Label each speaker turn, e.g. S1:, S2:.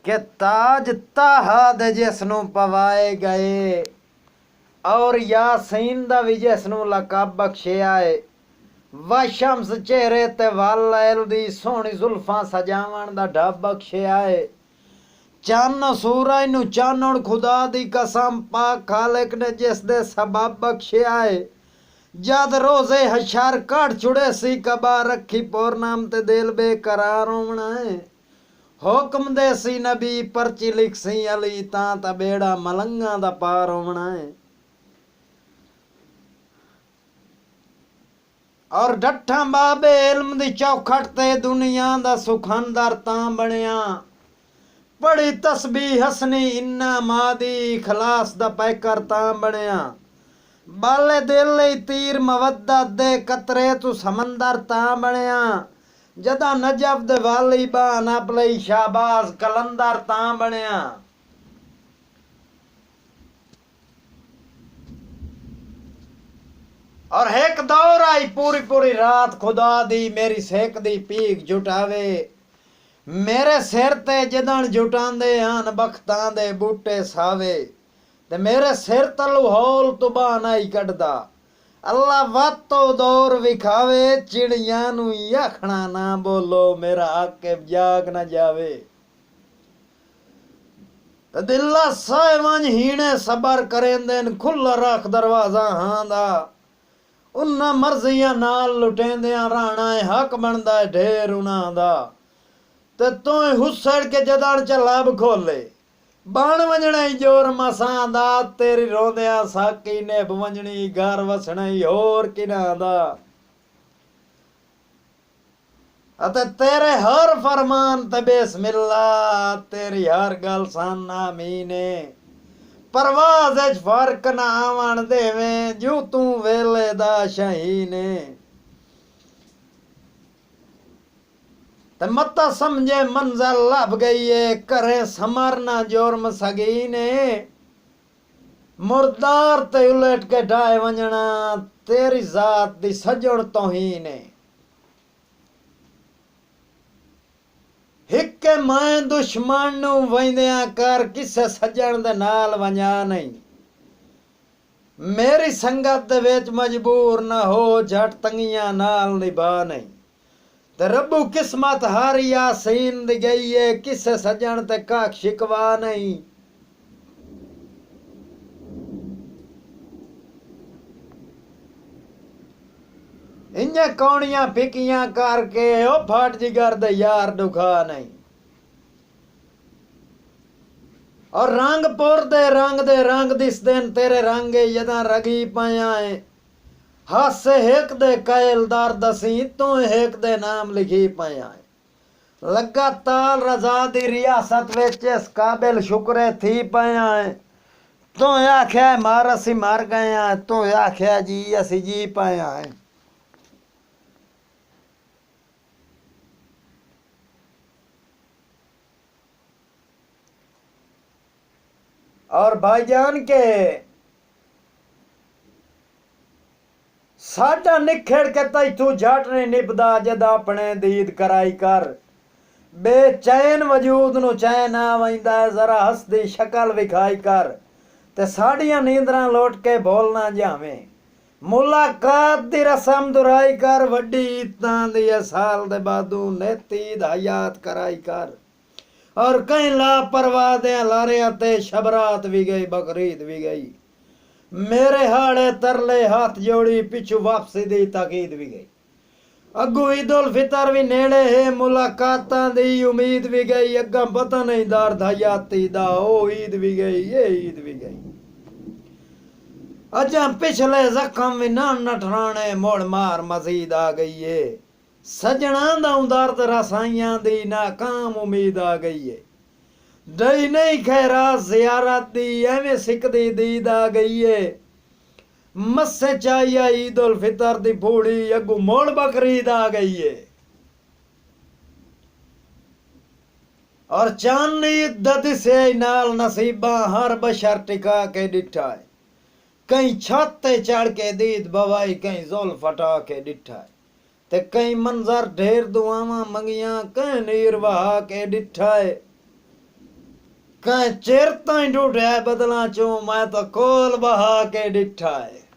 S1: कि ताज ताहद जिसनू पवाए गए और यासीन दा भी जिसनू लकब बख्शिया है। व शम्स चेहरे ते वल ऐल दी सोहनी जुल्फां सजावण दा ढब बख्शिया है। चन्न सूरज नू चानण खुदा दी कसम पाक खालिक ने जिस दे सबब बख्शिया है। जद रोजे हशर कट छुड़े सी कबा रखी पूर्णम ते दिल बेकरार होना है। हुक्म दे सी नबी परची लिख सी अली तां बेड़ा मलंगा दा पार होना है। और डठा बाबे इल्म दी चौखट ते दुनिया दा सुखंदर तां बनिया। बड़ी तस्बीह हसनी इन्ना मादी खलास दा पैकर तां बनिया। बाले दिल लई तीर मवद्दत दे कतरे तू समंदर तां बनिया। जदा नजफ दे वाली बान अपलई शाहबाज कलंदर तां बनिया। और एक दौर आई पूरी पूरी रात खुदा दी मेरी सेक दी पीक जुटावे। मेरे सिर ते जदन जुटांदे हन बख्तां दे बूटे सावे ते मेरे सिर तलू हौल तुबा नहीं कटदा। अल्लाह वातो दौर विखावे चिड़ियां नू आखना ना बोलो मेरा आकिब जाग ना जावे। दिल्ला साहिवां हीने सबर करेंदे खुला रख दरवाजा हां दा। उन्ना मर्जियां नाल लुटेंदियां राणा हक बनदा ढेर उन्हां दा। ते तोय हुसड़ के जदड़ च लब खोले बन वंजने जोर मसां दा। तेरी रोंदियां साकी ने वंजनी घर वसना होर किना दा। अते तेरे हर फरमान ते बिस्मिल्ला तेरी हर गल सन आमीने। परवाज च फर्क ना आवन देवें जू तू वेले दा शहीने। ते मता समझे मंजल लब गई है करे समर ना जोरम सगी ने। मुर्दार ते उलट के ढाए वंजना तेरी जात दी सजण तौहीन है। हिक्के मैं दुश्मन नू वंदियां कर किसे सजण दे नाल वंजा नहीं। मेरी संगत दे विच मजबूर ना हो झट तंगियां नाल निभा नहीं। ते रब्बू किस्मत हर यासीन दी गई है किसे सजण ते काख शिकवा नहीं। इन्ने कौड़ियां फिकियां करके ओ फट जिगर दे यार दुखा नहीं। और रंग पुर दे रंग दिस दिन तेरे रंगे यदा रगी पाया है। हासे हेक दे कैलदार दसी तू हेक दे नाम लिखी पाया है। लगा ताल रजा दी रियासत विच इस काबिल शुक्रे थी पाया है। तू आख्या मार असी मर गए हैं तू आख्या जी असी जी पाया है। और भाईजान के साडा निखेड़ के तैथू झट नहीं निभदा जद अपने दीद कराई कर। बेचैन वजूद नू चैन आ वैंदा जरा हसदी शक्ल विखाई कर। ते साड़ियां नींदरां लौट के बोल ना जावे। मुलाकात दी रसम दुराई कर वड्डी ईदां दी साल दे बादू नेती हयात कराई कर। और कई लापरवाह दे लारियां ते शबरात भी गई बकरीद भी गई। मेरे हाड़े तरले हाथ जोड़ी पिछू वापसी दी ताकीद भी गई। अगू ईद उल फितर भी नेड़े है मुलाकातां दी उम्मीद भी गई। अग्गा पता नहीं दार हयाती दा ओ ईद भी गई ये ईद भी गई। अजा पिछले जख्म भी ना नठराने मोड़ मार मजीद आ गई है। सजना दा दर्द रसाइयां दी नाकाम उम्मीद आ गई है। दई नहीं खैरात जियारत दी एवें सिकदी दीद आ गई है। मस्से चाहिए ईद उल फितर दी फूड़ी अगू मोड़ बकरीद आ गई है। और चांदी दद से नाल नसीबा हर बशर टिका के डिठा है। कहीं छत ते चढ़ के दीद बवाई कहीं जोल फटा के डिठा है। ते कई मंजर ढेर दुआवां मंगियां कहीं नीर वहा के डिठा है। कहीं चिर ताईं ढूंढिया बदलां चो मैं तो कोल बहा के डिठा है।